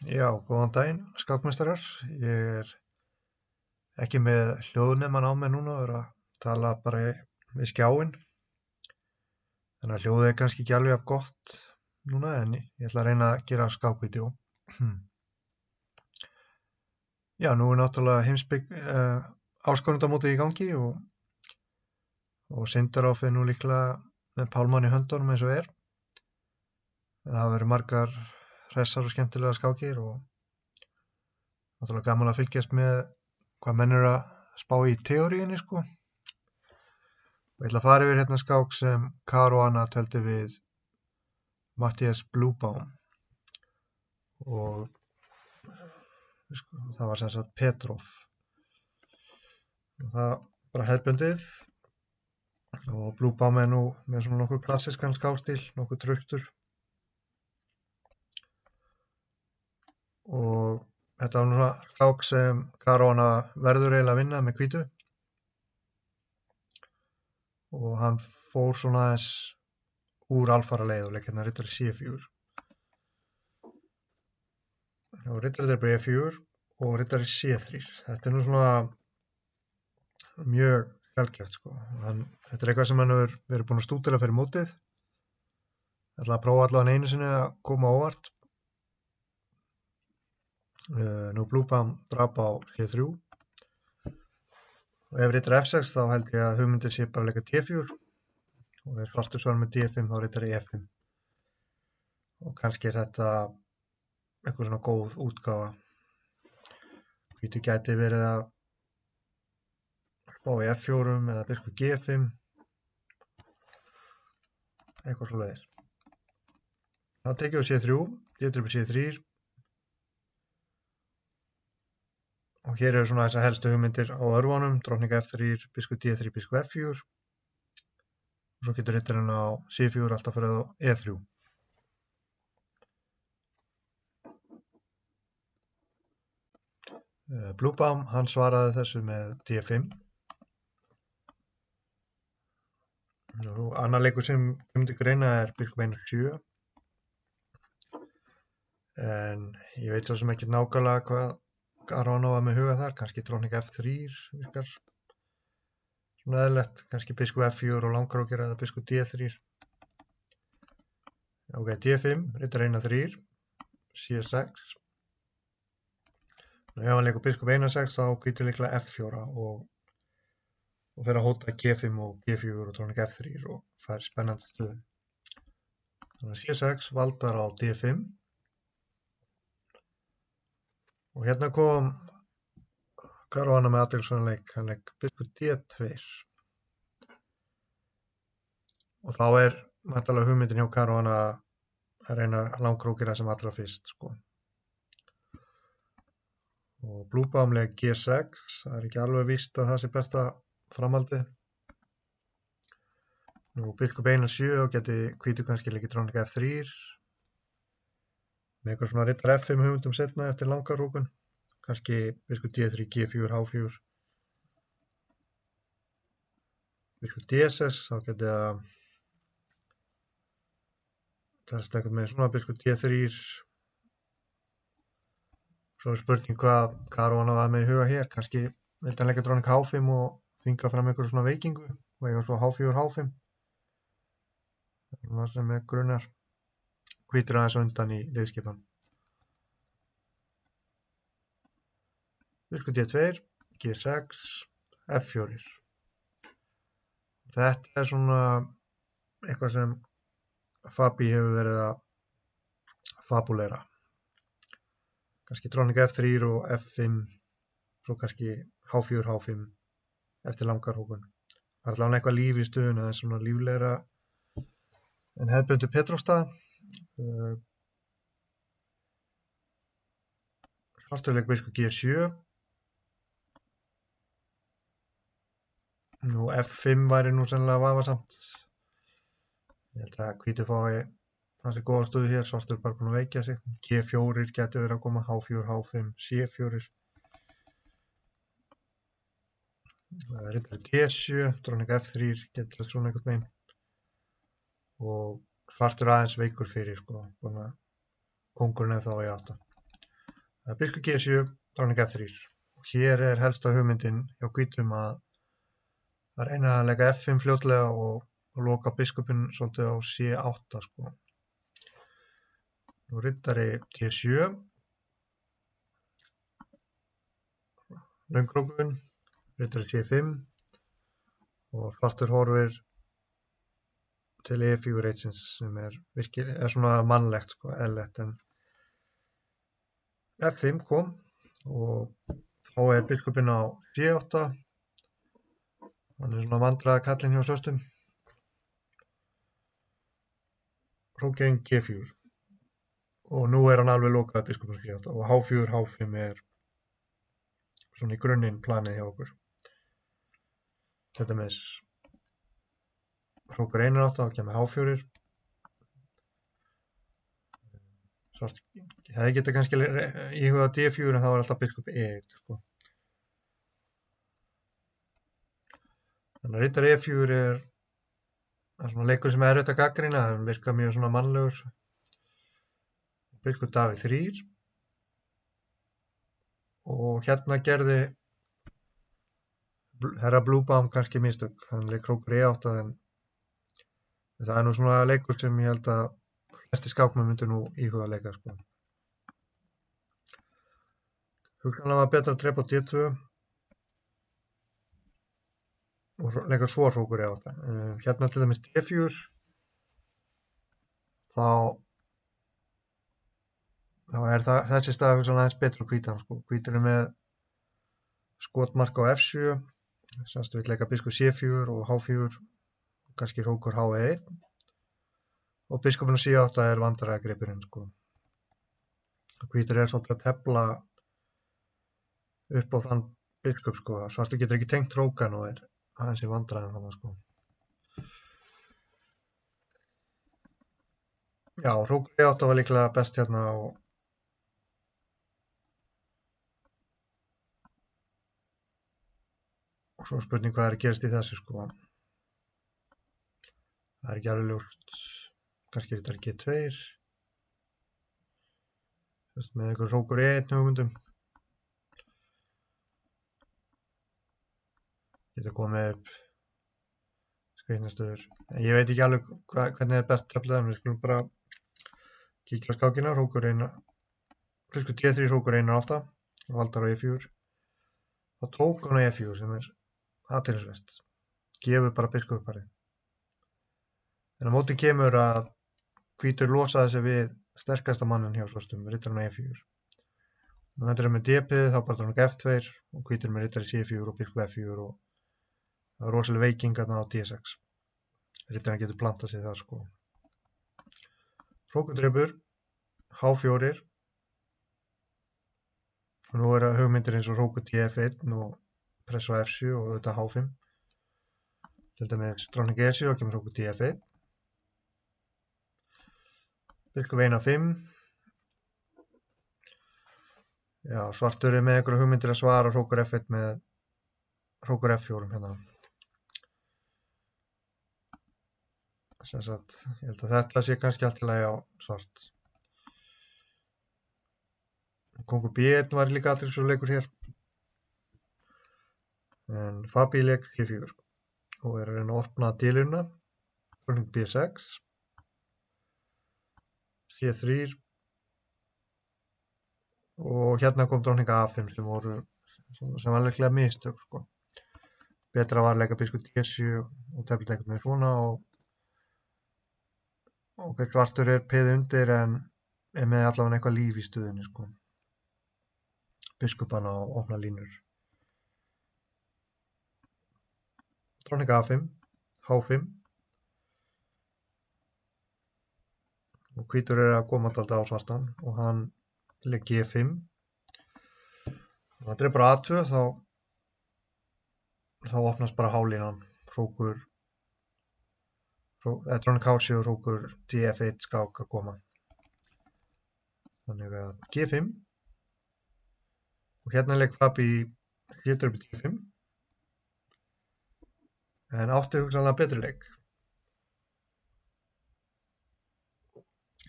Já, góðan daginn, skákmeistarar. Ég er ekki með hljóðnemann á mig núna og er að tala bara við skjáinn. Þannig að hljóðið er kannski ekki alveg jafn gott núna en ég ætla að reyna að gera skákvídeó. Já, nú er náttúrulega áskorundamótið í gangi og Sindaroff er nú líklega með pálmann í höndunum eins og er. Það hafa verið margar hressar og skemmtilega skákir og náttúrulega gaman að fylgjast með hvað menn eru að spá í teóríunni, sko. Og ég ætla að fara yfir hérna skák sem Caruana töldu við Matthias Bluebaum og það var sem sagt Petrov. Og það bara hefðbundið og Bluebaum er nú með svona nokkuð klassískan skákstíl, nokkuð truktur. Og þetta var nú svona skák sem Caruana verður eiginlega að vinna með hvítu. Og hann fór svona aðeins úr alfara leið og leik hérna riddari C4. Og riddari B4 og riddari C3. Þetta er nú svona mjög sjaldgæft, sko. Þetta er eitthvað sem hann hefur verið búinn að stúdera fyrir mótið. Ég ætla að prófa allavega einu sinni að koma á óvart. Nú Bluebaum drap á C3. Og ef riddari F6 þá held ég að hugmyndin sé bara að leika D4 og ef svartur svarar með D5 þá riddari E5 og kannski er þetta eitthvað svona góð útgáfa. Hvítur gæti verið að spá í F4 eða biskup G5 eitthvað svoleiðis. Þá tekið á C3, D-druppi C3 og hér eru svona þessar helstu hugmyndir á örvunum, drottning F3, biskup D3, biskup F4 og svo getur riddarinn á C4 alltaf farið á E3. Bluebaum, hann svaraði þessu með D5. Annar leikur sem myndi greina er biskup E7 en ég veit svo sem ekki nákvæmlega hvað Caruana var með huga þar, kannski drottning F3 virkar svona eðlilegt, kannski biskup F4 og langkrókir eða biskup D3. Ok, D5, riddari 1-3, C6. Ef hann leikur biskup 1-6 þá hvítur líklega F4 og fer að hóta G5 og G4 og drottning F3 og fær spennandi stöðu. Þannig að C6 valdar á D5. Og hérna kom Caruana með athyglisverðan leik, hann leik biskup D2. Og þá er væntanlega hugmyndin hjá Caruana að reyna langkrókina sem allra fyrst, sko. Og Bluebaum leik G6, það er ekki alveg víst að það sé besta framhaldið. Nú biskup 1-7 og geti hvítur kannski leikið drottning F3 með eitthvað svona riddari F5 hugmyndum setna eftir langarhúkun, kannski biskup D3, G4, H4. Biskup D6, þá geti það eitthvað með svona biskup D3. Svo er spurning hvað Caruana var með í huga hér, kannski vildi hann leika drottning H5 og þvinga fram eitthvað svona veikingu og eitthvað svo H4, H5. Það er svona sem er grunnar. Hvítur aðeins undan í liðskipan. Biskup D2, G6, F4. Þetta er svona eitthvað sem Fabi hefur verið að fabulera. Kannski drottning F3 og F5, svo kannski H4, H5 eftir langarhúkun. Það er allavega eitthvað líf í stöðuna, það er svona líflegra en hefðbundið Petrovstað. Svartur leik biskup G7. Nú F5 væri nú sennilega vafasamt. Ég held að hvítur fái hansi góða stöðu hér, svartur er bara búinn að veikja sig. G4 geti verið að koma, H4, H5, C4. Riddari D7, drottning F3 geti það svona einhvern veginn. Og svartur aðeins veikur fyrir, sko, kóngurinn er þá í 8. Það er biskup G7, dróning F3. Og hér er helsta hugmyndin hjá hvítum að reyna að leika F5 fljótlega og loka biskupinn svolítið á C8 sko. Nú riddari G7, löngkrókun, riddari C5 og svartur horfir til E4 einsins sem er svona mannlegt sko, eðlilegt, en F5 kom og þá er biskupinn á C8. Hann er svona vandræða kallinn hjá söstum. Hrókerinn G4 og nú er hann alveg lokað biskupinn G8 og H4, H5 er svona í grunninn planið hjá okkur. Þetta með hrókur 1-8, þá kemur H4. Svart hefði getað kannski íhugað D4 en það var alltaf biskup E1 sko. Þannig að riddari E4 er svona leikur sem er erfitt að gagnrýna, hann virkar mjög svona mannlegur. Biskup Davíð 3 og hérna gerði herra Bluebaum kannski mistök, hann leik hrókur E8 en það er nú svona leikur sem ég held að flestir skákmenn myndu nú íhuga að leika sko. Hugsanlega var betra að drepa á D2 og leika svo hrókur E8. Hérna til dæmis D4 þá er þessi stað hugsanlega aðeins betra á hvítan sko. Hvítur er með skotmark á F7, semst við leika biskup C4 og H4, kannski hrókur H1 og biskupinn á C8 er vandræðagripurinn sko. Hvítur er svolítið að tefla upp á þann biskup sko. Svartur getur ekki tengt hrókan og er aðeins í vandræðum þarna sko. Já, hrókur E8 var líklega best hérna og svo spurning hvað er að gerast í þessu sko. Það er ekki alveg ljóst, kannski er þetta G2 með einhver hrókur E1 hugmyndum. Geta komið upp skrýtnastöður. Ég veit ekki alveg hvernig er best teflið, en við skulum bara kíkja á skákina. Hrókur 1, biskup D3, hrókur 1-8, valdar á E4. Þá tók hann á E4 sem er athyglisvert. Gefur bara biskupparið. En á móti kemur að hvítur losaði sig við sterkasta mannin hjá svörstum, riddarinn á E4. Nú hendur hann með D-pið, þá bara dróning F2 og hvítur með riddari C4 og biskup F4 og það er rosalega veiking á D6. Riddarinn getur plantað sig þar sko. Hrókudreipur, H4 og nú er hugmyndir eins og hrókur F1 og press á F7 og þetta H5. Til dæmis dróning E7 og kemur hrókur F1. Biskup 1-5. Já, svartur er með einhverja hugmyndir að svara hrókur F1 með hrókur F4 hérna. Sem sagt, ég held að þetta sé kannski allt í lagi á svart. Kóngur B1 var líka athyglisverður hér. En Fabi leik G4 og er að reyna að opna díluna. Dróning B6. C3 og hérna kom dróning A5 sem var líklega mistök sko. Betra var að leika biskup D7 og tefla einhvern veginn svona og svartur er peð undir en er með allavega eitthvað líf í stöðunni sko. Biskupan á opna línur. Dróning A5, H5 og hvítur er að koma alltaf á svartan og hann leik G5 og hann drepur A2 þá opnast bara hálínan hrókur dróning H7 og hrókur DF1 skák að koma. Þannig að G5 og hérna leik Fabi G3 G5 en átti hugsanlega betri leik.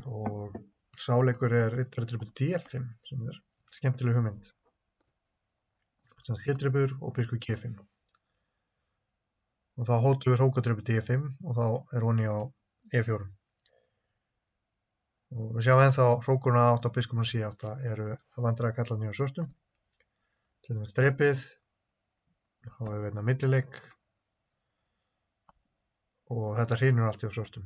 Og sáleikur er riddari D5 sem er skemmtileg hugmynd. G-dribur og birku G5. Og þá hótum við hrókadribur D5 og þá er honni á E4. Og við sjáum ennþá hrókurinn A8 og biskupinn C8 eru að vandræða kallarnir á svörtum. Til dæmis drepið, þá hefur við hérna millileik og þetta hrynur allt í svörtum.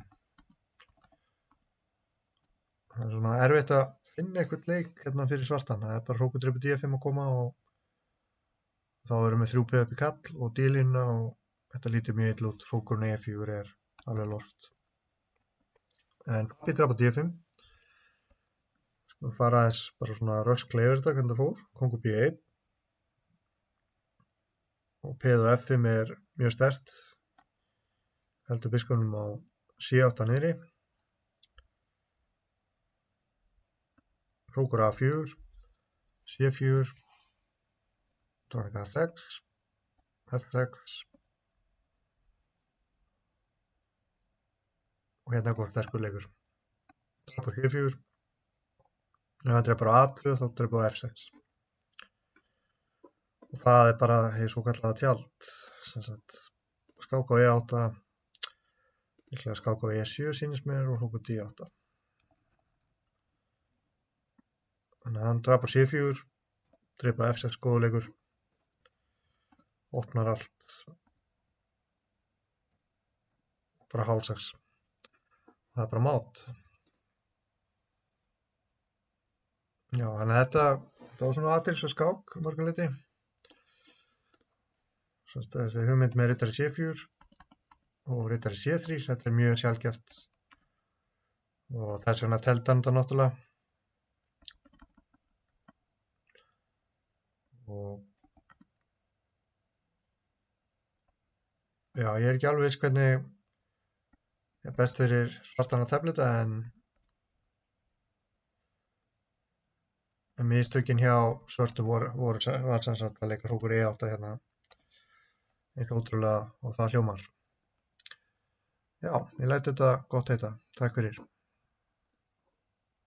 Það er svona erfitt að finna eitthvað leik hérna fyrir svartan. Það er bara hrókadribur D5 að koma og þá erum við 3 upp í kall og dílina og þetta lítur mjög illa út. Hrókurinn E4 er alveg lort. En pappi drapa D5. Skulum fara aðeins bara svona rösklega yfir þetta hvernig það fór. Kongur B1. Og P og F5 er mjög sterkt. Heldur biskupnum á C8 niðri. Hrókur A4. C4. Dronning A6. F6. Og hérna er góð sterkur leikur. Drapa G4. Ef hann drepur á A2 þá drepur á F6. Og það er bara hið svokallaða tjald. Skák á E8. Líklega skák á E7 sýnist mér og hrókur D8. Þannig að hann drapa C4. Drepa F6 góður leikur. Opnar allt. Og bara H6. Það er bara mát. Já, þannig að þetta var svona athyglisverð skák mörgum leyti. Þessi hugmynd með riddari C4 og riddari C3, þetta er mjög sjaldgæft og þess vegna teldi hann þetta náttúrulega. Og já, ég er ekki alveg viss hvernig er best fyrir svartan að tefla þetta en mistökin hjá svörtum var sem sagt að leika hrókur E8 hérna eitthvað ótrúlega og það hljómar. Já, ég læt þetta gott heita. Takk fyrir.